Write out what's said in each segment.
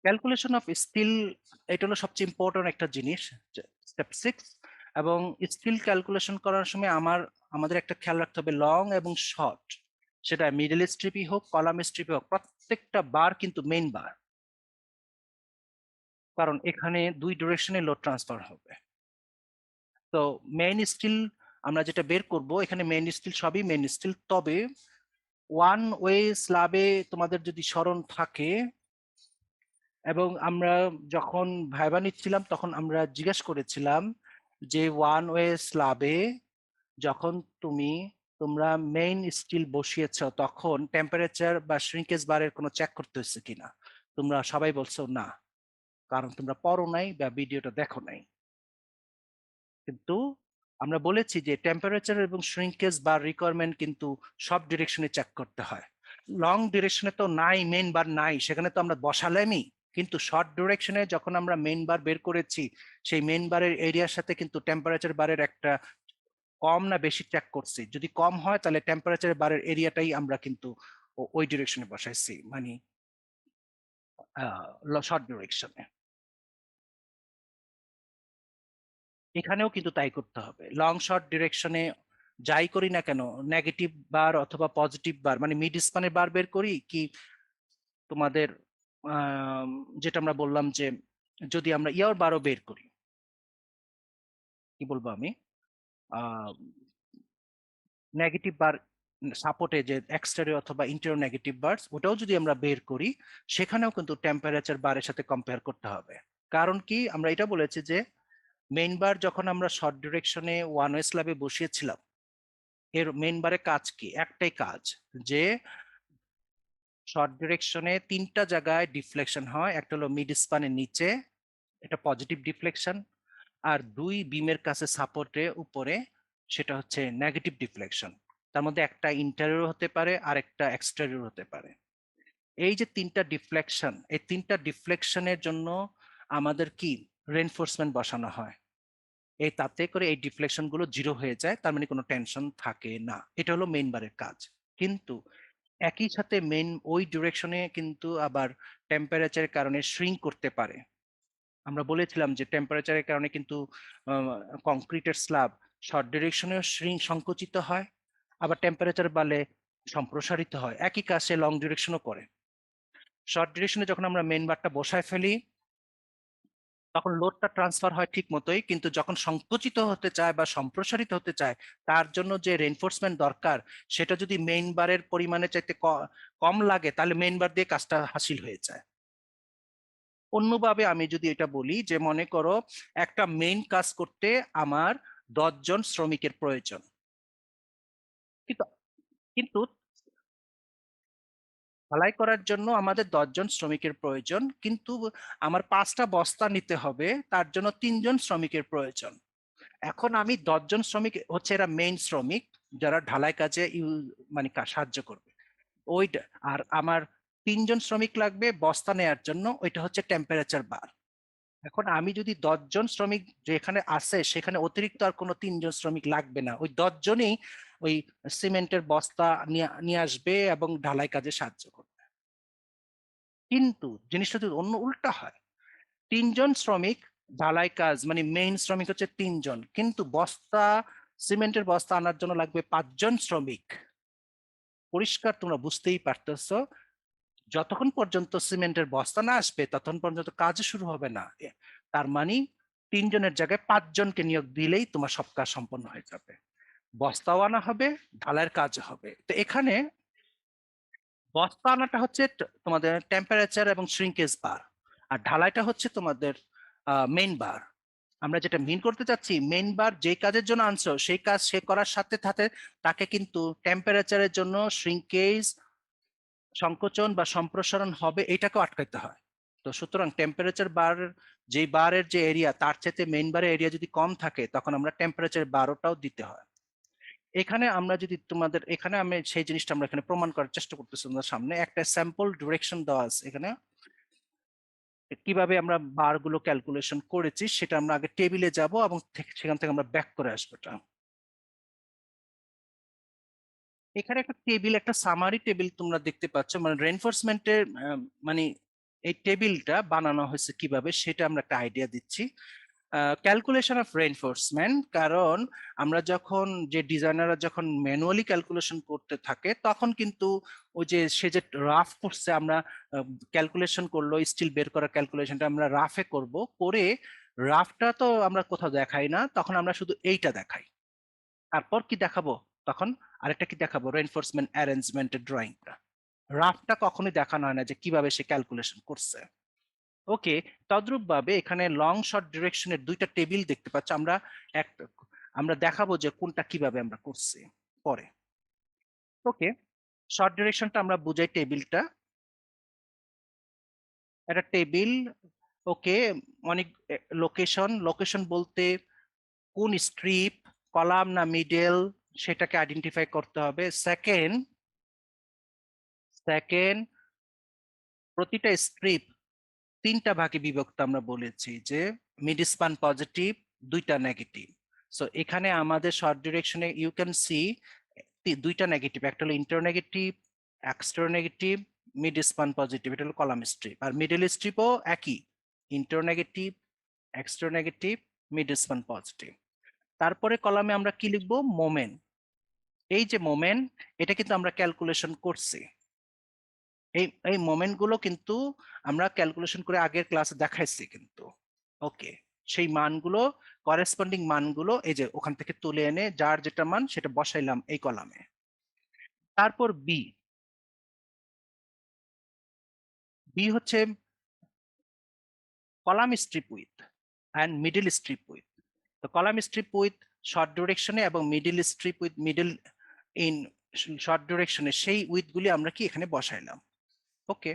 Calculation of steel, এটা হলো সবচেয়ে ইম্পর্টেন্ট একটা জিনিস, স্টেপ 6। এবং স্টিল ক্যালকুলেশন করার সময় আমাদের একটা খেয়াল রাখতে হবে লং এবং শর্ট, সেটা মিডল স্ট্রিপই হোক কলাম স্ট্রিপই হোক, প্রত্যেকটা বার কিন্তু মেইন বার, কারণ এখানে দুই ডিরেকশনে লোড ট্রান্সফার হবে। তো মেইন স্টিল আমরা যেটা বের করব, এখানে মেইন স্টিল সবই মেইন স্টিল, তবে ওয়ান ওয়ে স্ল্যাবে তোমাদের যদি স্মরণ থাকে, এবং আমরা যখন ভাইবা নিচ্ছিলাম তখন আমরা জিজ্ঞেস করেছিলাম যে ওয়ান ওয়ে স্ল্যাবে যখন তোমরা মেইন স্টিল বসিয়েছ তখন টেম্পারেচার বা শ্রিঙ্কেজ বারের কোনো চেক করতে হচ্ছে কিনা। তোমরা সবাই বলছো না, কারণ তোমরা পড়ো নাই বা ভিডিওটা দেখো নাই। কিন্তু আমরা বলেছি যে টেম্পারেচার এবং শ্রিঙ্কেজ বার রিকোয়ারমেন্ট কিন্তু সব ডিরেকশনে চেক করতে হয়। লং ডিরেকশনে তো নাই, মেইন বার নাই, সেখানে তো আমরা বসালামই। কিন্তু শর্ট ডিরেকশনে যখন আমরা মেইন বার বের করেছি, সেই মেইন বারের এরিয়ার সাথে কিন্তু টেম্পারেচার বারের একটা কম না বেশি চেক করছি। যদি কম হয় তাহলে টেম্পারেচার বারের এরিয়াটাই আমরা কিন্তু ওই ডিরেকশনে বসাইছি, মানে শর্ট ডিরেকশনে। এখানেও কিন্তু তাই করতে হবে। লং শর্ট ডিরেকশনে যাই করি না কেন, নেগেটিভ বার অথবা পজিটিভ বার, মানে মিড স্পানের বার বের করি কি তোমাদের যেটা আমরা বললাম যে যদি আমরা ইয়ার বারও বের করি, কি বলবো আমি, নেগেটিভ বার সাপোর্টে যে এক্সটেরিয়র অথবা ইন্টেরিয়র নেগেটিভ বার্স, ওটাও যদি আমরা বের করি, সেখানেও কিন্তু টেম্পারেচার বারের সাথে কম্পেয়ার করতে হবে। কারণ কি আমরা এটা বলেছি যে মেইন বার যখন আমরা শর্ট ডিরেকশনে ওয়ান ওয়ে স্ল্যাবে বসিয়েছিলাম, এর মেইন বারে কাজ কি, একটাই কাজ, যে শর্ট ডিরেকশনে তিনটা জায়গায় ডিফ্লেকশন হয়। একটা হলো মিড স্পানের নিচে, এটা পজিটিভ ডিফ্লেকশন, আর দুই বিমের কাছে সাপোর্টে উপরে, সেটা হচ্ছে নেগেটিভ ডিফ্লেকশন। তার মধ্যে একটা ইন্টেরিয়র হতে পারে আর একটা এক্সটেরিয়র হতে পারে। এই যে তিনটা ডিফ্লেকশন, এই তিনটা ডিফ্লেকশনের জন্য আমাদের কি রেনফোর্সমেন্ট বসানো হয়। এই তাতে করে এই ডিফ্লেকশন গুলো জিরো হয়ে যায়, তার মানে কোনো টেনশন থাকে না। এটা হলো মেইন বারের কাজ। কিন্তু একই সাথে মেইন ওই ডিরেকশনে কিন্তু আবার টেম্পারেচারের কারণে শ্রিঙ্ক করতে পারে। আমরা বলেছিলাম যে টেম্পারেচারের কারণে কিন্তু কংক্রিটের স্ল্যাব শর্ট ডিরেকশনেও সংকুচিত হয়, আবার টেম্পারেচার বাড়লে সম্প্রসারিত হয়। একই কাজ সে লং ডিরেকশনও করে। শর্ট ডিরেকশনে যখন আমরা মেইন বারটা বসায় ফেলি তখন লোডটা ট্রান্সফার হয় ঠিক মতোই, কিন্তু যখন সংকুচিত হতে চায় বা সম্প্রসারিত হতে চায়, তার জন্য যে রেইনফোর্সমেন্ট দরকার, সেটা যদি মেইন বারের পরিমাণে চাইতে কম লাগে, তাহলে মেইন বার দিয়ে কাজটা হাসিল হয়ে যায়। অন্যভাবে আমি যদি এটা বলি যে মনে করো একটা মেইন কাজ করতে আমার 10 জন শ্রমিকের প্রয়োজন, কিন্তু কিন্তু ঢালাই করার জন্য আমাদের 10 জন শ্রমিকের প্রয়োজন, কিন্তু আমার 5টা বস্তা নিতে হবে, তার জন্য 3 জন শ্রমিকের প্রয়োজন। এখন আমি 10 জন শ্রমিক হচ্ছে এরা মেইন শ্রমিক, যারা ঢালাই কাজে মানে সাহায্য করবে। ওইটা আর আমার 3 জন শ্রমিক লাগবে বস্তা নেয়ার জন্য, ওইটা হচ্ছে টেম্পারেচার বার। এখন আমি যদি 10 জন শ্রমিক যেখানে আছে সেখানে অতিরিক্ত আর কোনো 3 জন শ্রমিক লাগবে না, ওই 10 জনই ওই সিমেন্টের বস্তা নিয়ে আসবে এবং ঢালাই কাজে সাহায্য করবে। কিন্তু জিনিসটা যদি অন্য উল্টা হয়, 3 জন শ্রমিক ঢালাই কাজ, মানে মেইন শ্রমিক হচ্ছে 3 জন, কিন্তু সিমেন্টের বস্তা আনার জন্য লাগবে 5 জন শ্রমিক। পরিষ্কার তোমরা বুঝতেই পারতেছো, যতক্ষণ পর্যন্ত সিমেন্টের বস্তা না আসবে ততক্ষণ পর্যন্ত কাজ শুরু হবে না। তার মানে 3 জনের জায়গায় 5 জনকে নিয়োগ দিলেই তোমার সব কাজ সম্পন্ন হয়ে যাবে, বস্তাও আনা হবে, ঢালাইয়ের কাজ হবে। তো এখানে বস্তা আনাটা হচ্ছে তোমাদের টেম্পারেচার এবং শ্রিঙ্কেজ বার, আর ঢালাইটা হচ্ছে তোমাদের মেইন বার। আমরা যেটা মিন করতে চাচ্ছি, মেইন বার যে কাজের জন্য আনছো সেই কাজ সে করার সাথে সাথে তাকে কিন্তু টেম্পারেচারের জন্য শ্রিঙ্কেজ, সংকোচন বা সম্প্রসারণ হবে, এটাকেও আটকাইতে হয়। তো সুতরাং টেম্পারেচার বার, যে বারের যে এরিয়া তার চাইতে মেইন বারের এরিয়া যদি কম থাকে, তখন আমরা টেম্পারেচার বারোটাও দিতে হয়। এখানে আমরা যদি তোমাদের এখানে আমি সেই জিনিসটা আমরা এখানে প্রমাণ করার চেষ্টা করতেছি। তোমাদের সামনে একটা স্যাম্পল ডিরেকশন দেওয়া আছে এখানে, কিভাবে আমরা বার গুলো ক্যালকুলেশন করেছি সেটা আমরা আগে টেবিলে যাব এবং সেখান থেকে আমরা ব্যাক করে আসবো। এখানে একটা টেবিল, একটা সামারি টেবিল তোমরা দেখতে পাচ্ছ, মানে রেইনফোর্সমেন্টের মানে এই টেবিলটা বানানো হয়েছে কিভাবে সেটা আমরা একটা আইডিয়া দিচ্ছি। ক্যালকুলেশন অফ রেইনফোর্সমেন্ট, কারণ আমরা যখন যে ডিজাইনাররা যখন ম্যানুয়ালি ক্যালকুলেশন করতে থাকে তখন কিন্তু ওই যে সে যে রাফ করছে, আমরা ক্যালকুলেশন করলো, স্টিল বের করা ক্যালকুলেশনটা আমরা রাফে করব, করে রাফটা তো আমরা কোথাও দেখাই না, তখন আমরা শুধু এইটা দেখাই। তারপর কি দেখাবো তখন, আরেকটা কি দেখাবো, রেইনফোর্সমেন্ট অ্যারেঞ্জমেন্টের ড্রয়িংটা। রাফটা কখনোই দেখানো হয় না যে কিভাবে সে ক্যালকুলেশন করছে। ওকে, তদ্রূপ ভাবে এখানে লং শর্ট ডিরেকশনের দুইটা টেবিল দেখতে পাচ্ছি আমরা। আমরা দেখাবো যে কোনটা কিভাবে আমরা করছি পরে। ওকে, শর্ট ডিরেকশনটা আমরা বুঝাই টেবিলটা, একটা টেবিল। ওকে, অনেক লোকেশন, লোকেশন বলতে কোন স্ট্রিপ, কলাম না মিডল, সেটাকে আইডেন্টিফাই করতে হবে। সেকেন্ড, প্রতিটা স্ট্রিপ তিনটা ভাগে বিভক্ত, আমরা বলেছি যে মিড স্পান পজিটিভ, দুইটা নেগেটিভ। সো এখানে আমাদের শর্ট ডিরেকশনে ইউ ক্যান সি দুইটা নেগেটিভ, একটা হলো ইন্টারনেগেটিভ, এক্সটারনেগেটিভ, মিড স্পান পজিটিভ, এটা হলো কলাম স্ট্রিপ। আর মিডল স্ট্রিপও একই, ইন্টারনেগেটিভ, এক্সটারনেগেটিভ, মিড স্পান পজিটিভ। তারপরে কলামে আমরা কি লিখবো, মোমেন্ট। এই যে মোমেন্ট, এটা কিন্তু আমরা ক্যালকুলেশন করছি। এই এই মোমেন্ট গুলো কিন্তু আমরা ক্যালকুলেশন করে আগের ক্লাসে দেখাইছি কিন্তু। ওকে, সেই মানগুলো, করেসপন্ডিং মানগুলো এই যে ওখান থেকে তুলে এনে যার যেটা মান সেটা বসাইলাম এই কলামে। তারপর বি, বি হচ্ছে column strip width and middle strip width. তো কলাম স্ট্রিপ উইথ শর্ট ডিরেকশনে এবং middle strip width middle in short ডিরেকশনে, সেই উইথ গুলি আমরা কি এখানে বসাইলাম। ওকে,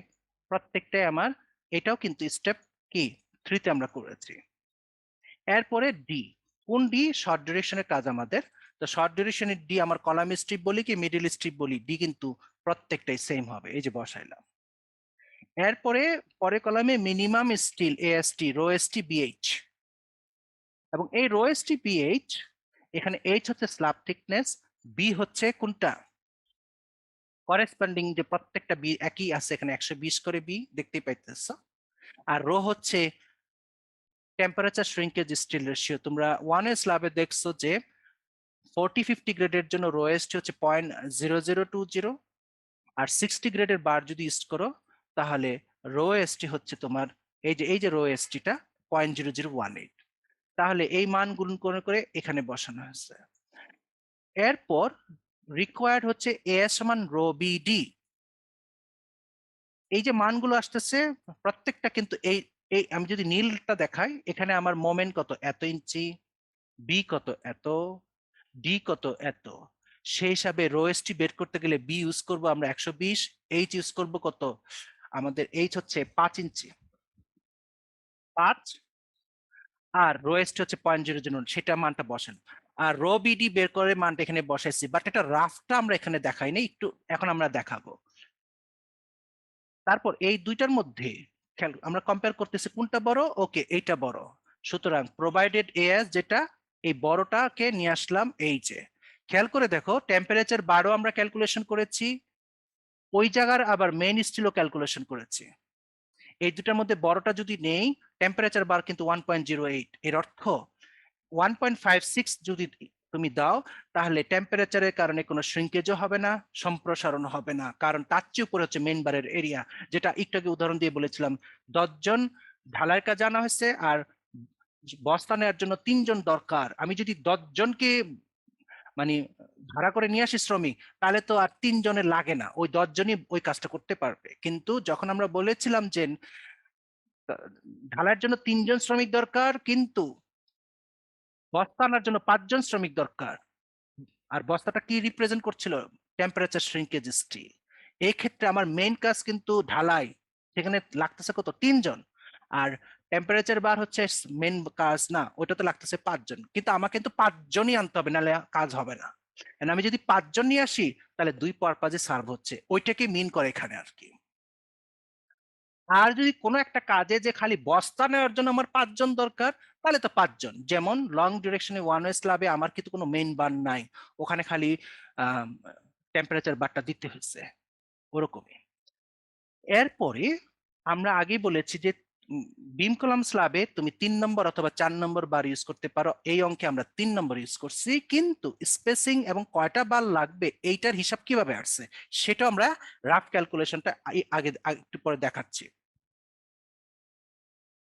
প্রত্যেকটাই আমার, এটাও কিন্তু স্টেপ কি 3 তে আমরা করেছি। এরপরে ডি, কোন ডি, শর্ট ডিউরেশনের কাজ আমাদের। তো শর্ট ডিউরেশনের ডি আমার কলাম স্ট্রিপ বলি কি মিডল স্ট্রিপ বলি, ডি কিন্তু প্রত্যেকটাই সেম হবে, এই যে বসাইলাম। এরপরে পরে কলামে minimum steel AST, rho ST, BH, এবং এই রো এসটি বিএইচ, এখানে এইচ হচ্ছে স্ল্যাব থিকনেস, বি হচ্ছে কোনটা, করেসপন্ডিং যে প্রত্যেকটা বি একই আছে, এখানে 120 করে বি দেখতেই পাইতেছ। আর রো হচ্ছে টেম্পারেচার শ্রিঙ্কেজ স্টিল রেশিও। তোমরা 1 এর স্ল্যাবে দেখছো যে 40-50 গ্রেডের জন্য রো এসটি হচ্ছে 0.0020, আর 60 গ্রেডের বার যদি ইউজ করো তাহলে রো এসটি হচ্ছে তোমার এই যে রো এসটিটা 0.0018। তাহলে এই মান গুণ করে করে এখানে বসানো হয়েছে। এরপর রিকোয়ার্ড হচ্ছে এস সমান রো বিডি। এই যে মানগুলো আসতেছে প্রত্যেকটা কিন্তু এই এই আমি যদি নীলটা দেখাই, এখানে আমার মোমেন্ট কত, এত ইঞ্চি, বি কত, এত, ডি কত, এত। সেই হিসাবে রো এসটি বের করতে গেলে বি ইউজ করব আমরা 120, এইচ ইউজ করব কত, আমাদের এইচ হচ্ছে 5 ইঞ্চি, 5, আর রো এসটি হচ্ছে 0.00, সেটা মানটা বসেন। আর রো বিডি বের করে মানটা এখানে বসাইছি, বাট এটা রাফটা আমরা এখানে দেখাই নাই, একটু এখন আমরা দেখাবো। তারপর এই দুইটার মধ্যে আমরা কম্পেয়ার করতেছি কোনটা বড়, ওকে এইটা বড়, সুতরাং প্রোভাইডেড এএস যেটা, এই বড়টাকে নিয়ে আসলাম এই যে। খেয়াল করে দেখো টেম্পারেচার বারও আমরা ক্যালকুলেশন করেছি, ওই জায়গার আবার মেইন স্টিলও ক্যালকুলেশন করেছি। এই দুটার মধ্যে বড়টা যদি নেই, টেম্পারেচার বার কিন্তু 1.08, এর অর্থ 1.56 যদি তুমি দাও তাহলে টেম্পারেচারের কারণে কোনো শ্রিঙ্কেজও হবে না, সম্প্রসারণ হবে না, কারণ তার চেয়ে উপরে হচ্ছে মেইন বারের এরিয়া, যেটা একটু আগে উদাহরণ দিয়ে বলেছিলাম। 10 জন ঢালাইয়ের কাজ জানা হয়েছে আর বস্তা নেওয়ার জন্য 3 জন দরকার। আমি যদি 10 জনকে মানে ভাড়া করে নিয়ে আসি শ্রমিক, তাহলে তো আর 3 জনের লাগে না, ওই 10 জনই ওই কাজটা করতে পারবে। কিন্তু যখন আমরা বলেছিলাম যে ঢালাইয়ের জন্য 3 জন শ্রমিক দরকার, কিন্তু বস্তা আনার জন্য 5 জন শ্রমিক দরকার, আর বস্তাটা কি রিপ্রেজেন্ট করছিল, টেম্পারেচার শ্রিঙ্কেজ স্টিল। এই ক্ষেত্রে আমার মেইন কাজ কিন্তু ঢালাই, সেখানে লাগতেছে কত, 3 জন, আর টেম্পারেচার বার হচ্ছে মেইন কাজ না, ওইটাতে লাগতেছে 5 জন, কিন্তু আমাকে কিন্তু 5 জনই আনতে হবে, নাহলে কাজ হবে না। আমি যদি 5 জন নিয়ে আসি তাহলে 2 পারপাজে সার্ভ হচ্ছে, ওইটাকে মিন করে এখানে আর কি। আর যদি কোনো একটা কাজে যে খালি বস্তা নেওয়ার জন্য আমার 5 জন দরকার, তাহলে তো 5 জন। যেমন লং ডিরেকশনে ওয়ান ওয়ে স্ল্যাবে আমার কিন্তু কোনো মেইন বার নাই, ওখানে খালি টেম্পারেচার বারটা দিতে হয়েছে, ওরকমই। এরপরে আমরা আগেই বলেছি যে বিম কলাম স্ল্যাবে তুমি 3 নম্বর অথবা 4 নম্বর বার ইউজ করতে পারো। এই অঙ্কে আমরা 3 নম্বর ইউজ করছি, কিন্তু স্পেসিং এবং কয়টা বার লাগবে এইটার হিসাব কিভাবে আসছে সেটা আমরা রাফ ক্যালকুলেশনটা আগে একটু পরে দেখাচ্ছি।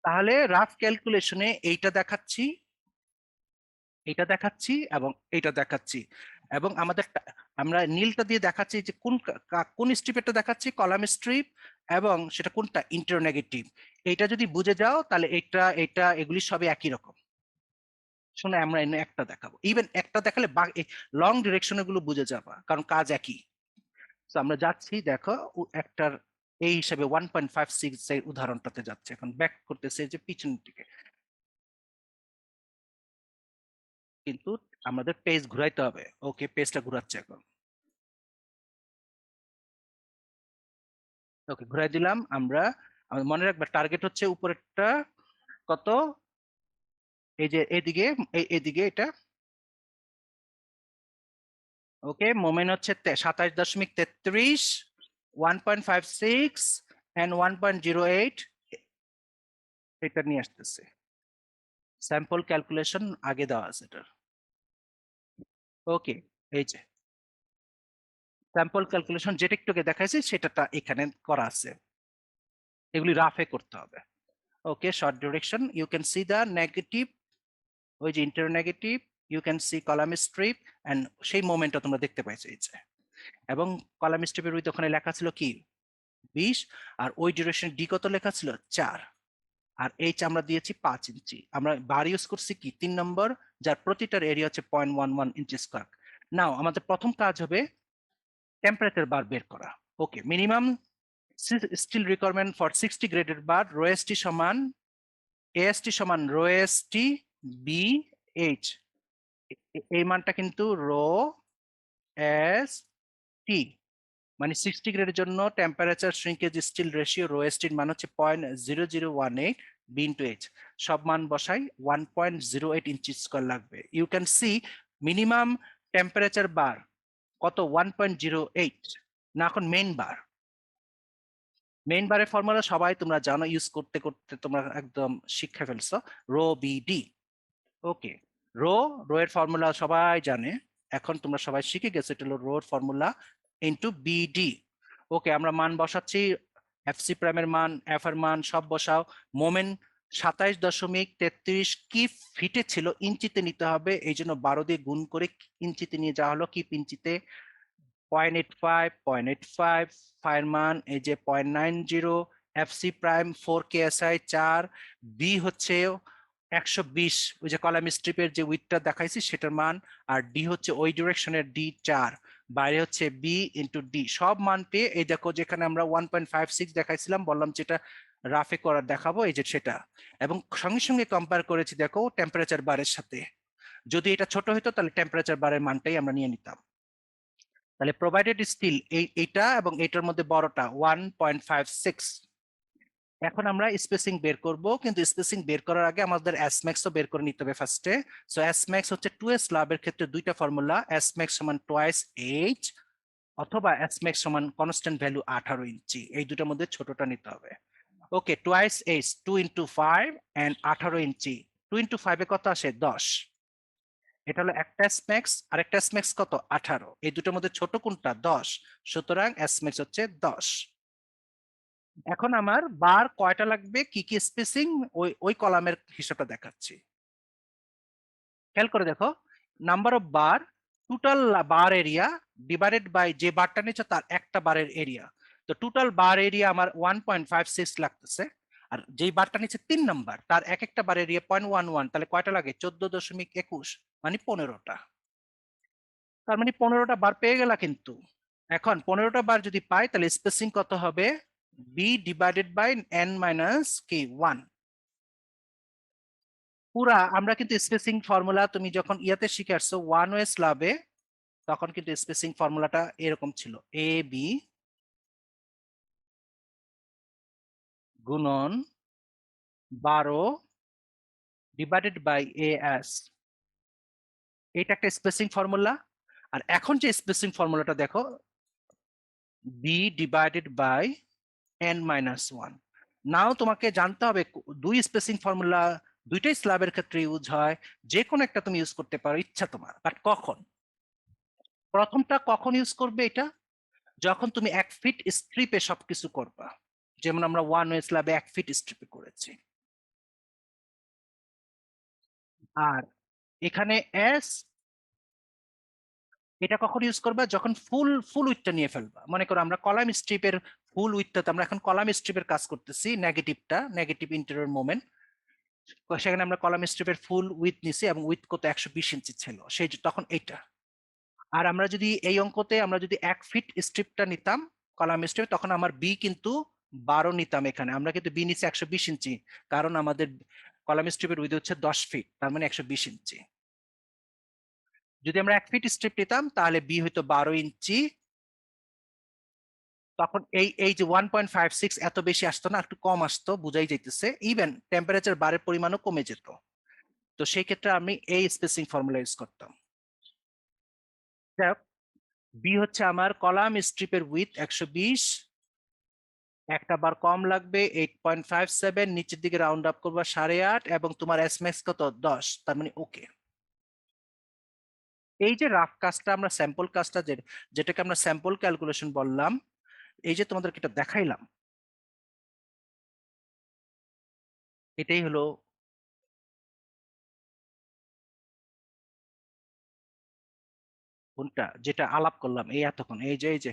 তাহলে রাফ ক্যালকুলেশনে এইটা দেখাচ্ছি, এটা দেখাচ্ছি এবং এইটা দেখাচ্ছি, এবং আমাদের আমরা নীলটা দিয়ে দেখাচ্ছি যে কোন স্ট্রিপেরটা দেখাচ্ছি, কলাম স্ট্রিপ, এবং সেটা কোনটা ইন্টারনেগেটিভ। এইটা যদি বুঝে যাও তাহলে এটা এটা এগুলি সবই একই রকম। শোনো, আমরা একটা দেখাবো, ইভেন একটা দেখালে লং ডিরেকশন গুলো বুঝে যাবা, কারণ কাজ একই। তো আমরা যাচ্ছি, দেখো একটার এই হিসাবে 1.56 এর উদাহরণটাতে যাচ্ছে, এখন ব্যাক করতেছে যে পিছনের দিকে, কিন্তু আমাদের পেজ ঘুরাইতে হবে। ওকে, পেজটা ঘুরাচ্ছে এখন। ওকে, ঘুরাই দিলাম আমরা। মনে রাখবে টার্গেট হচ্ছে উপরেরটা কত, এই যে এদিকে, এদিকে এটা। ওকে, মোমেন্ট হচ্ছে 27.33, 1.56 এন্ড 1.08, এটা নিয়ে আসতেছে। স্যাম্পল ক্যালকুলেশন আগে দেওয়া আছে এটার। ওকে, এই যে স্যাম্পল ক্যালকুলেশন যেটা একটু আগে দেখাইছি সেটা এখানে করা আছে, এগুলি রাফে করতে হবে। Okay, short direction, you can see the negative, ওই যে ইন্টারনেগেটিভ, you can see column strip, and সেই মোমেন্টটা তোমরা দেখতে পাইছো এই যে। এবং কলাম স্ট্রিপের উইথ ওখানে লেখা ছিল কি 20, আর ওই ডিউরেশন ডি কত লেখা ছিল 4, আর এইচ আমরা দিয়েছি 5 ইঞ্চি। আমরা বার ইউজ করছি কি 3 নম্বর, যার প্রতিটার এরিয়া হচ্ছে 0.11 ইঞ্চি স্কয়ার। নাও আমাদের প্রথম কাজ হবে টেম্পারেচার বার বের করা। Okay, minimum steel requirement for 60 গ্রেডের বার, রো এস টি সমান এএসটি সমান rho S T B H, এই মানটা কিন্তু রো এস টি, মানে 60 গ্রেডের জন্য temperature shrinkage steel ratio rho S টির মান হচ্ছে 0.0018 বি ইন্টু এইচ। সব মান বসাই, 1.08 ইঞ্চি স্কয়ার লাগবে। You can see minimum temperature bar কত, 1.08। না, এখন মেইন বার, মেইন বারের ফর্মুলা সবাই তোমরা জানো, ইউজ করতে করতে তোমরা একদম শিক্ষা ফেলছো, রো বিডি। ওকে, রো রো এর ফর্মুলা সবাই জানে, এখন তোমরা সবাই শিখে গেছো, এটা হলো রো এর ফর্মুলা ইনটু বিডি। ওকে, আমরা মান বসাচ্ছি, এফসি প্রাইমের মান, এফ এর মান সব বসাও। মোমেন্ট 27.33 কি ফিটে ছিল, ইঞ্চিতে নিতে হবে, এই জন্য 12 দিয়ে গুণ করে ইঞ্চিতে নিয়ে যাওয়া হলো। কি ইঞ্চিতে 0.85, 0.85, ফায়ার মান এই যে 0.90, এফসি প্রাইম 4 কেএসআই 4, বি হচ্ছে 120, ওই যে কলাম স্ট্রিপের যে উইথটা দেখাইছি সেটার মান, আর ডি হচ্ছে ওই ডিরেকশনের ডি 4, বাইরে হচ্ছে বি ইন্টু ডি। সব মান পেয়ে এই দেখো, যেখানে আমরা 1.56 দেখাইছিলাম, বললাম যেটা রাফে করার দেখাবো, এই যে সেটা, এবং সঙ্গে সঙ্গে কম্পেয়ার করেছি দেখো টেম্পারেচার বারের সাথে। যদি এটা ছোট হতো তাহলে টেম্পারেচার বারের মানটাই আমরা নিয়ে নিতাম। তাহলে প্রোভাইডেড স্টিল এইটা এবং এটার মধ্যে বড়টা 1.56। এখন আমরা স্পেসিং বের করব, কিন্তু স্পেসিং বের করার আগে আমাদের এসম্যাক্স ও বের করে নিতে হবে ফার্স্টে। সো এসম্যাক্স হচ্ছে 2s লাভের ক্ষেত্রে দুইটা ফর্মুলা, এসম্যাক্স সমান টুয়াইস এইচ, অথবা এসম্যাক্স সমান কনস্ট্যান্ট ভ্যালু 18 ইঞ্চি, এই দুটার মধ্যে ছোটটা নিতে হবে। Okay, twice H 2 into 5 and 18 inch, 2 into 5 এ কত আসে 10, এটা হলো একটা এসম্যাক্স, আর একটা এসম্যাক্স কত 18, এই দুটোর মধ্যে ছোট কোনটা 10, সুতরাং এসম্যাক্স হচ্ছে 10। এখন আমার বার কয়টা লাগবে, কি কি স্পেসিং, ওই ওই কলামের হিসাবটা দেখাচ্ছি। খেয়াল করে দেখো, number of bar, total bar area divided by যে বারটা নিচ্ছে তার একটা বারের এরিয়া। তো টোটাল বার এরিয়া আমার 1.56 লাগতেছে, আর যেই বারটা নিচ্ছে 3 নাম্বার তার এক একটা বার এরিয়া 0.11, তাহলে কয়টা লাগে 14.21, মানে 15টা। তার মানে 15টা বার পেয়ে গেলা কিন্তু। এখন 15টা বার যদি পাই তাহলে স্পেসিং কত হবে, B divided by n minus কি 1। পুরা আমরা কিন্তু স্পেসিং ফর্মুলা তুমি যখন ইয়াতে শিখে আসছো 1 ওয়ে স্ল্যাবে, তখন কিন্তু স্পেসিং ফর্মুলাটা এরকম ছিল, এ বি গুণন 12 ডিভাইডেড বাই এ এস, এটা একটা স্পেসিং ফর্মুলা। আর এখন যে স্পেসিং ফর্মুলাটা দেখো, B divided by n minus 1, now তোমাকে জানতে হবে দুই স্পেসিং ফর্মুলা দুইটাই স্ল্যাবের ক্ষেত্রে ইউজ হয়, যে কোনো একটা তুমি ইউজ করতে পারো ইচ্ছা তোমার, বাট কখন? প্রথমটা কখন ইউজ করবে এটা? যখন তুমি 1 ফিট স্ট্রিপে সবকিছু করবা, যেমন আমরা ওয়ান ওয়ে স্ল্যাবে 1 ফিট স্ট্রিপে করেছি। আর এখানে এস, এটা কখন ইউজ করবা? যখন ফুল ফুল উইথটা নিয়ে ফেলবা। মনে করো আমরা কলাম স্ট্রিপের ফুল উইথটা, আমরা এখন কলাম স্ট্রিপের কাজ করতেছি, নেগেটিভটা নেগেটিভ ইন্টেরিয়র মোমেন্ট, সেখানে আমরা কলাম স্ট্রিপের ফুল উইথ নিছি এবং উইথ কত 120 ইঞ্চি ছিল সেই তখন এইটা। আর আমরা যদি এই অঙ্কতে আমরা যদি 1 ফিট স্ট্রিপটা নিতাম কলাম স্ট্রিপ, তখন আমার বি কিন্তু 12 নিতাম। এখানে আমরা কিন্তু বি নিচ্ছি 120 ইঞ্চি, কারণ আমাদের কলাম স্ট্রিপের উইথ হচ্ছে 10 ফিট, তার মানে 120 ইঞ্চি। যদি আমরা 1 ফিট স্ট্রিপ নিতাম তাহলে বি হইতো 12 ইঞ্চি, তখন এই এই যে 1.56 এত বেশি আসতো না, একটু কম আসতো, বুঝাই যাইতেছে। ইভেন টেম্পারেচার বারের পরিমাণও কমে যেত। তো সেই ক্ষেত্রে আমি এই স্পেসিং ফর্মুলা ইউজ করতাম। বি হচ্ছে আমার কলাম স্ট্রিপের উইথ 120, একটা বার কম লাগবে 8.57, নিচের দিকে রাউন্ড আপ করবা 8.5, এবং তোমার এস ম্যাক্স কত 10, তার মানে ওকে। এই যে রাফ কাজটা আমরা স্যাম্পল কাজটা যেটাকে আমরা স্যাম্পল ক্যালকুলেশন বললাম, এই যে তোমাদেরকে এটা দেখাইলাম, এটাই হলো কোনটা যেটা আলাপ করলাম এই এতক্ষণ, এই যে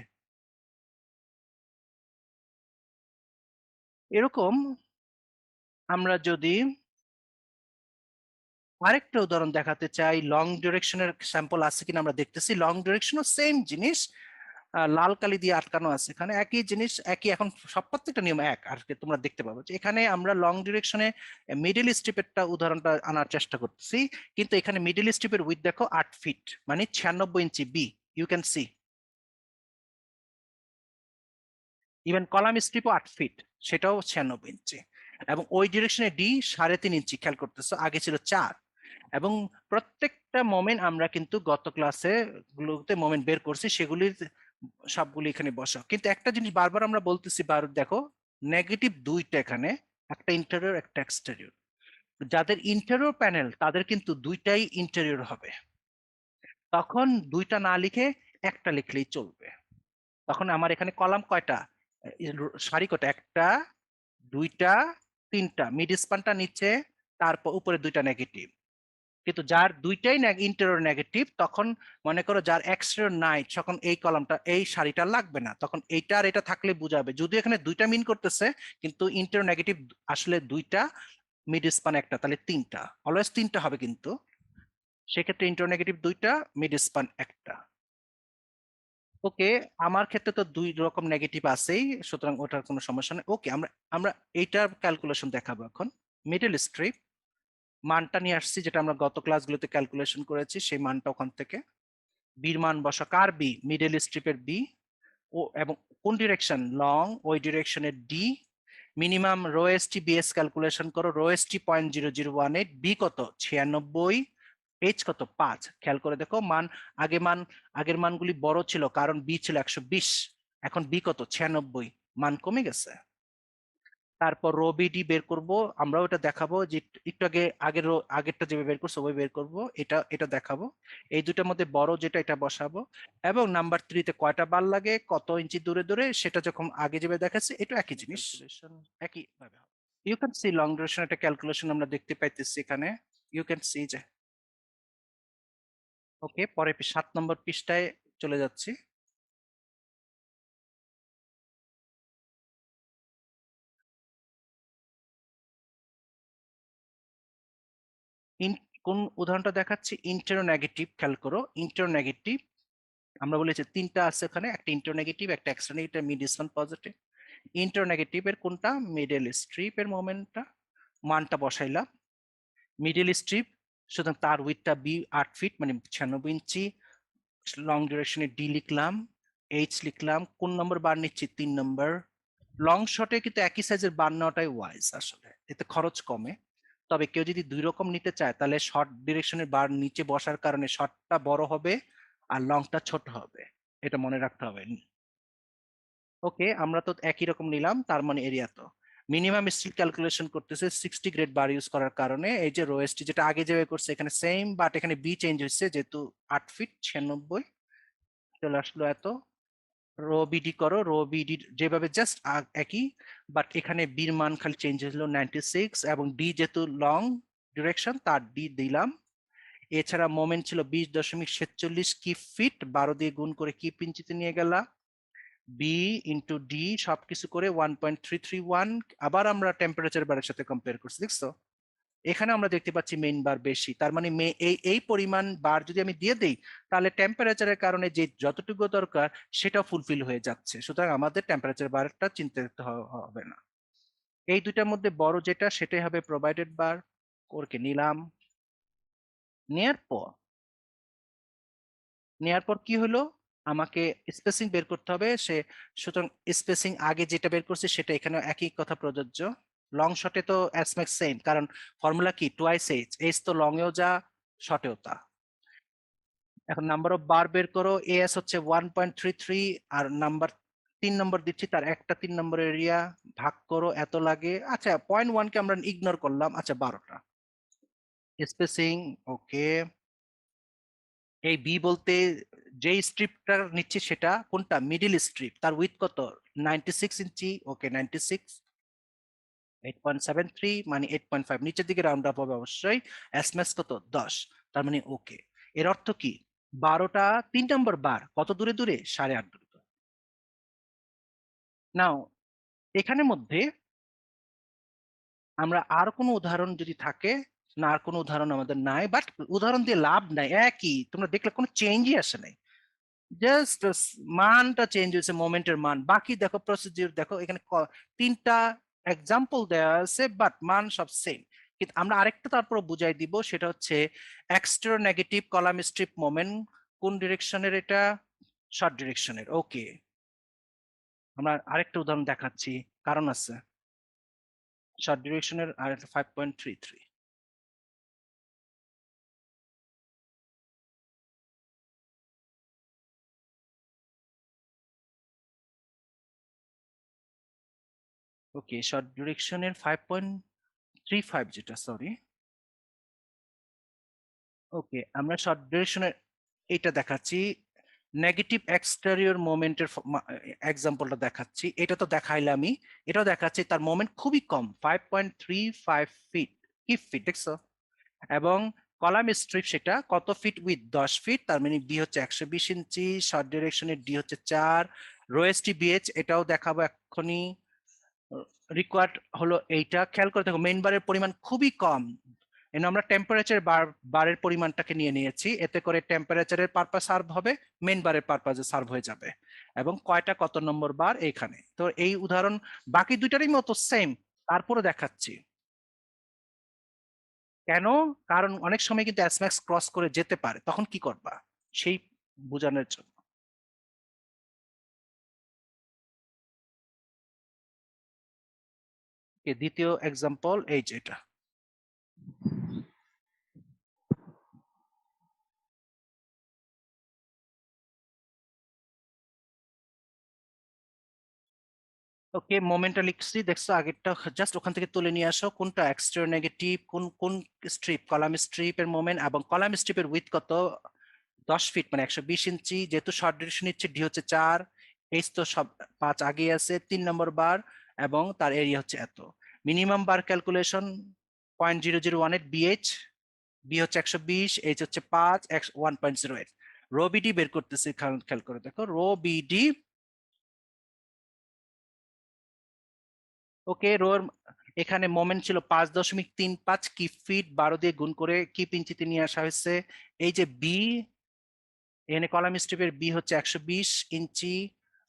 এরকম। আমরা যদি আরেকটা উদাহরণ দেখাতে চাই, লং ডিরেকশনের স্যাম্পল আছে কিনা আমরা দেখতেছি। লং ডিরেকশনও সেম জিনিস, লাল কালি দিয়ে আটকানো আছে, এখানে একই জিনিস, একই। এখন সব প্রত্যেকটা নিয়ম এক, আর কি তোমরা দেখতে পাবো যে এখানে আমরা লং ডিরেকশনে মিডল স্ট্রিপেরটা উদাহরণটা আনার চেষ্টা করতেছি, কিন্তু এখানে মিডল স্ট্রিপের উইথ দেখো 8 ফিট, মানে 96 inch B, you can see. Even column স্ট্রিপও 8 ফিট, সেটাও 96 ইঞ্চি, এবং ওই ডিরেকশনে ডি 3.5 ইঞ্চি, খেয়াল করতেছো আগে ছিল 4। এবং প্রত্যেকটা মোমেন্ট আমরা কিন্তু গত ক্লাসে গুলোতে মোমেন্ট বের করছি, সেগুলির সবগুলি এখানে বসা। কিন্তু একটা জিনিস বারবার আমরা বলতেছি, দেখো নেগেটিভ দুইটা এখানে, একটা ইন্টেরিয়র একটা এক্সটেরিয়র। যাদের ইন্টেরিয়র প্যানেল তাদের কিন্তু দুইটাই ইন্টেরিয়র হবে, তখন দুইটা না লিখে একটা লিখলেই চলবে। তখন আমার এখানে কলাম কয়টা, সারি কয়টা, একটা দুইটা তিনটা, মিড স্পানটা নিচে, তারপর উপরে দুইটা নেগেটিভ। কিন্তু যার দুইটাই ইন্টেরিয়র নেগেটিভ, তখন মনে করো যার এক্সটেরিয়র নাই, তখন এই কলামটা এই সারিটা লাগবে না, তখন এইটা আর এটা থাকলে বুঝাবে। যদিও এখানে দুইটা মিন করতেছে, কিন্তু ইন্টেরিয়র নেগেটিভ আসলে দুইটা, মিড স্পান একটা, তাহলে তিনটা, অলওয়েজ তিনটা হবে। কিন্তু সেক্ষেত্রে ইন্টেরিয়র নেগেটিভ দুইটা, মিড স্পান একটা। ওকে, আমার ক্ষেত্রে তো দুই রকম নেগেটিভ আছেই, সুতরাং ওটার কোনো সমস্যা নেই। ওকে, আমরা আমরা এইটার ক্যালকুলেশন দেখাবো এখন। মিডল স্ট্রিপ মানটা নিয়ে আসছি, যেটা আমরা গত ক্লাসগুলোতে ক্যালকুলেশন করেছি, সেই মানটা ওখান থেকে। বির মান বসা, কার বি? মিডল স্ট্রিপের বি। ও এবং কোন ডিরেকশন? লং, ওই ডিরেকশনের D. Minimum rho S T BS calculation করো, রো এস টি 0.0018, বি কত 96, এইচ কত 5। খেয়াল করে দেখো মান, আগের মানগুলি বড় ছিল কারণ বি ছিল 120, এখন বি কত 96, মান কমে গেছে। তারপর রো বিডি বের করব, আমরা ওটা দেখাবো যে একটু আগে আগেরটা যেভাবে বের করছো ওই বের করব, এটা এটা দেখাবো। এই দুটার মধ্যে বড় যেটা এটা বসাবো, এবং নাম্বার 3 তে কয়টা বার লাগে, কত ইঞ্চি দূরে দূরে, সেটা যখন আগে যেভাবে দেখাচ্ছি এটা একই জিনিস, একই ভাবে হবে। You can see long duration একটা ক্যালকুলেশন আমরা দেখতে পাইতেছি এখানে, ইউ ক্যান সি যে। ওকে, পরে 7 নম্বর পৃষ্ঠায় চলে যাচ্ছি। কোন উদাহরণটা দেখাচ্ছি? ইন্টারোনেগেটিভ, খেয়াল করো ইন্টারোনেগেটিভ। আমরা বলেছি তিনটা আছে ওখানে, একটা ইন্টারনেগেটিভ, একটা extra negative, mid span positive. Inter negative এর কোনটা? মিডল স্ট্রিপ এর মোমেন্টটা, মানটা বসাইলাম। মিডল স্ট্রিপ, সুতরাং তার উইথটা বি 8 ফিট, মানে 96 ইঞ্চি। লং ডিরেকশনে ডি লিখলাম, এইচ লিখলাম। কোন নম্বর বার নিচ্ছি? 3 নম্বর। লং শটে কিন্তু একই সাইজের বার নেওয়াটাই ওয়াইজ, আসলে এতে খরচ কমে। তবে কেউ যদি দুই রকম নিতে চায়, তাহলে শর্ট ডিরেকশনের বার নিচে বসার কারণে শর্টটা বড় হবে আর লংটা ছোট হবে, এটা মনে রাখতে হবে। ওকে, আমরা তো একই রকম নিলাম, তার মানে এরিয়া তো। মিনিমাম স্টিল ক্যালকুলেশন করতেছে 60 গ্রেড বার ইউজ করার কারণে। এই যে রো এসটি যেটা আগে যেভাবে করছে এখানে সেম, বাট এখানে বি চেঞ্জ হয়েছে যেহেতু 8 ফিট 96 চলে আসলো এত। রো বিডি করো, রো বিডি যেভাবে জাস্ট একই, বাট এখানে বির মান খালি চেঞ্জ হলো 96, এবং ডি যেহেতু লং ডিরেকশন তার ডি দিলাম। এছাড়া মোমেন্ট ছিল 20.47 কিপ ফিট, 12 দিয়ে গুণ করে কিপ ইঞ্চিতে নিয়ে গেলা। বি ইন্টু ডি সবকিছু করে 1.331। আবার আমরা টেম্পারেচার বারের সাথে কম্পেয়ার করছি, দেখছো এখানে আমরা দেখতে পাচ্ছি মেইন বার বেশি, তার মানে এই পরিমাণ বার যদি আমি দিয়ে দেই তাহলে টেম্পারেচারের কারণে যে যতটুকু দরকার সেটা ফুলফিল হয়ে যাচ্ছে। সুতরাং আমাদের টেম্পারেচার বারটা চিন্তা করতে হবে না। এই দুইটার মধ্যে বড় যেটা সেটাই হবে প্রোভাইডেড বার। ওরকে নিলাম, নেয়ার পর কি হলো, আমাকে স্পেসিং বের করতে হবে। সুতরাং স্পেসিং আগে যেটা বের করছি সেটা এখানে একই কথা প্রযোজ্য। লং শটে তো এস ম্যাক্স সেম, কারণ ফর্মুলা কি টুয়াইস এইচ, এইচ তো লং এও যা শর্টেও তা। এখন নাম্বার অফ বার বের করো, এস হচ্ছে 1.33, আর নাম্বার 3 নম্বর দিচ্ছি তার একটা 3 নম্বর এরিয়া, ভাগ করো এত লাগে। আচ্ছা 0.1 কে আমরা ইগনোর করলাম, আচ্ছা 12টা। স্পেসিং ওকে। এই বি বলতে যে স্ট্রিপটা নিচ্ছি সেটা কোনটা, মিডিল স্ট্রিপ, তার উইথ কত 96 ইঞ্চি, ওকে 96, 8.73 মানে 8.5, নিচের দিকে রাউন্ড আপ হবে অবশ্যই। এসএমএস কত 10, তার মানে ওকে। এর অর্থ কি 12টা 3 নম্বর বার কত দূরে দূরে, 8.5 দূরে। নাও এখানের মধ্যে আমরা আর কোনো উদাহরণ যদি থাকে, না আর কোনো উদাহরণ আমাদের নাই, বাট উদাহরণ দিয়ে লাভ নাই, একই তোমরা দেখলে কোনো চেঞ্জই আসে নাই, জাস্ট মানটা চেঞ্জ হয়েছে, মোমেন্টের মান। বাকি দেখো প্রসিডিউর দেখো, এখানে 3টা এক্সাম্পল দেওয়া আছে বাট মান সব সেম। কিন্তু আমরা আরেকটা তারপর বুঝাই দিব, সেটা হচ্ছে extra negative column strip moment কোন ডিরেকশনের, এটা শর্ট ডিরেকশনের। ওকে, আমরা আরেকটা উদাহরণ দেখাচ্ছি, কারণ আছে। শর্ট ডিরেকশনের আর 5.33। ওকে, শর্ট ডিরেকশনের 5.35 যেটা, সরি। ওকে, আমরা শর্ট ডিরেকশনের এটা দেখাচ্ছি, নেগেটিভ এক্সটেরিয়র মোমেন্টের এক্সাম্পলটা দেখাচ্ছি। এটা তো দেখাইলামই, এটাও দেখাচ্ছি তার মোমেন্ট খুবই কম, 5.35 ফিট, কি ফিট দেখছো। এবং কলাম স্ট্রিপ সেটা কত ফিট, উইথ 10 ফিট, তার মানে বি হচ্ছে 120 ইঞ্চি, শর্ট ডিরেকশনের ডি হচ্ছে 4, রোএসটি বিএচ এটাও দেখাবো এক্ষুনি। রিকোয়ার্ড হলো এইটা, খেয়াল করে দেখো মেইন বারের পরিমাণ খুবই কম। আমরা টেম্পারেচার বারের পরিমাণটাকে নিয়ে নিয়েছি, এতে করে টেম্পারেচারের পারপাস সার্ভ হবে, মেইন বারের পারপাসে সার্ভ হয়ে যাবে। এবং কয়টা কত নম্বর বার এখানে, তো এই উদাহরণ বাকি দুইটারই মতো সেম, তারপরে দেখাচ্ছি কেন। কারণ অনেক সময় কিন্তু এসম্যাক্স ক্রস করে যেতে পারে, তখন কি করবা সেই বোঝানোর জন্য। দ্বিতীয় এক্সাম্পল এই যেটা, ওকে মোমেন্টটা লিখছি দেখছো, আগেরটা জাস্ট ওখান থেকে তুলে নিয়ে আসো, কোনটা এক্সট্রা নেগেটিভ, কোন কোন স্ট্রিপ, কলাম স্ট্রিপের মোমেন্ট এবং কলাম স্ট্রিপের উইথ কত, 10 ফিট মানে 120 ইঞ্চি, যেহেতু শর্ট ডিরেকশন নিচ্ছে ডি হচ্ছে 4, এইচ তো সব 5 আগে আছে, 3 নম্বর বার, এবং তার এরিয়া হচ্ছে এত। মিনিমাম বার ক্যালকুলেশন 0.0018 বিএইচ, বি হচ্ছে 120, এইচ হচ্ছে 5, 1.08। রো বিডি বের করতেছি, খেয়াল করে দেখো রো বিডি। ওকে, রোর এখানে মোমেন্ট ছিল 5.35 কিপ ফিট, 12 দিয়ে গুণ করে কিপ ইঞ্চিতে নিয়ে আসা হয়েছে। এই যে বি, এখানে কলাম স্ট্রিপের বি হচ্ছে 120 ইঞ্চি,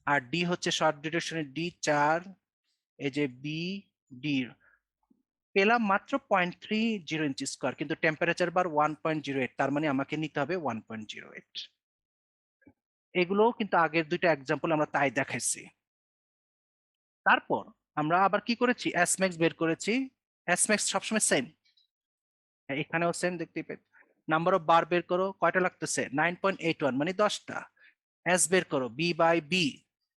আর ডি হচ্ছে শর্ট ডিরেকশনের ডি 4। এই যে বি ডি পেলাম মাত্র 0.30 ইঞ্চি স্কোয়ার, কিন্তু টেম্পারেচার বার 1.08, তার মানে আমাকে নিতে হবে 1.08। এগুলো কিন্তু আগের দুইটা এক্সাম্পল আমরা তাই দেখাইছি। তারপর আমরা আবার কি করেছি, এস ম্যাক্স বের করেছি। এস ম্যাক্স সবসময় সেম, এখানেও সেম দেখতে পাই। নাম্বার অফ বার বের করো, কয়টা লাগতেছে 9.81 মানে 10টা। এস বের করো, বি বাই বি,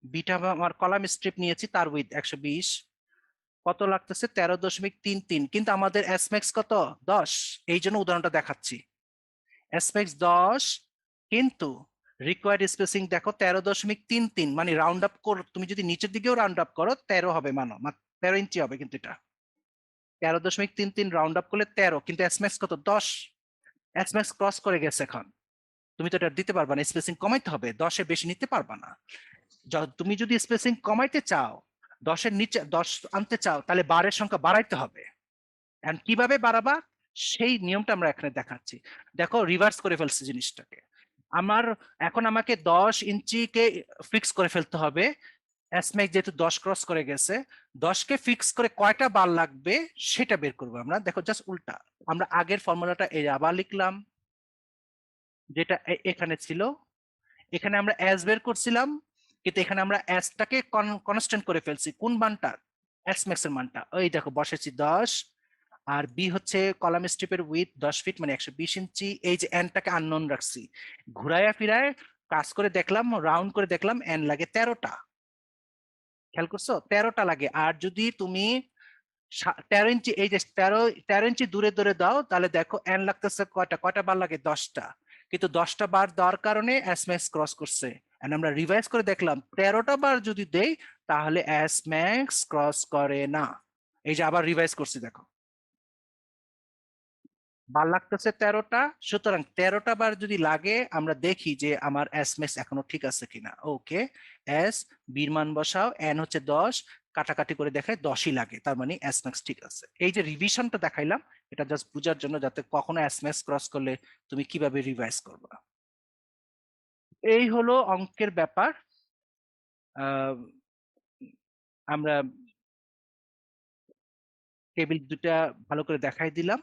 বিটা আমার কলাম স্ট্রিপ নিয়েছি তার উইথ 120, কত লাগতেছে 13.33, কিন্তু আমাদের এসম্যাক্স কত 10, এই জন্য উদাহরণটা দেখাচ্ছি। এসম্যাক্স 10, কিন্তু রিকোয়ার্ড স্পেসিং দেখো 13.33, মানে রাউন্ড আপ করো, তুমি যদি নিচের দিকেও রাউন্ড আপ করো 13 হবে, মানো 13 ইঞ্চি হবে, কিন্তু এটা 13.33 রাউন্ড আপ করলে 13, কিন্তু এসম্যাক্স কত 10, এসম্যাক্স ক্রস করে গেছে এখন। তুমি তো এটা দিতে পারবা না, স্পেসিং কমাইতে হবে, 10-এর বেশি নিতে পারবা না। তুমি যদি স্পেসিং কমাইতে চাও, 10-এর নিচে 10 আনতে চাও, তাহলে বারের সংখ্যা বাড়াইতে হবে। এন্ড কিভাবে বাড়াবা সেই নিয়মটা আমরা এখানে দেখাচ্ছি। দেখো রিভার্স করে ফেলছে জিনিসটাকে। এখন আমাকে 10 ইঞ্চিকে ফিক্স করে ফেলতে হবে। এসম্যাক্স যেহেতু 10 ক্রস করে গেছে, 10-কে ফিক্স করে কয়টা বার লাগবে সেটা বের করবো আমরা। দেখো জাস্ট উল্টা, আমরা আগের ফর্মুলাটা এই আবার লিখলাম, যেটা এখানে ছিল। এখানে আমরা এস বের করছিলাম, কিন্তু এখানে আমরা এসটাকে কনস্ট্যান্ট করে ফেলছি। কোন মানটা? এস ম্যাক্স এর মানটা। ওই দেখো বসেছি 10, আর বি হচ্ছে কলাম স্ট্রিপের উইথ 10 ফিট, মানে 120 ইঞ্চি। এই যে এনটাকে আননোন রাখছি, ঘুরাইয়া ফিরায় কাজ করে দেখলাম, রাউন্ড করে দেখলাম এন লাগে 13টা। খেয়াল করছো 13টা লাগে। আর যদি তুমি 13 ইঞ্চি, এই যে 13 ইঞ্চি দূরে দূরে দাও, তাহলে দেখো এন লাগতেছে কয়টা, কয়টা বার লাগে 10টা, কিন্তু 10টা বার দেওয়ার কারণে এস ম্যাক্স ক্রস করছে। And আমরা রিভাইজ করে দেখলাম 13টা বার যদি দেই তাহলে এস ম্যাক্স ক্রস করে না। এই যে আবার রিভাইজ করছি, দেখো বার লাগতেছে 13টা, সুতরাং 13টা বার যদি লাগে আমরা দেখি যে আমার এস ম্যাক্স এখনো ঠিক আছে কিনা। ওকে, এস বির মান বসাও, এন হচ্ছে 10, কাটাকাটি করে দেখায় 10ই লাগে, তার মানে এস ম্যাক্স ঠিক আছে। এই যে রিভিশনটা দেখাইলাম, এটা জাস্ট বুঝার জন্য, যাতে কখনো এস ম্যাক্স ক্রস করলে তুমি কিভাবে রিভাইজ করবা। এই হলো অঙ্কের ব্যাপার। আহ, আমরা টেবিল দুটা ভালো করে দেখাই দিলাম।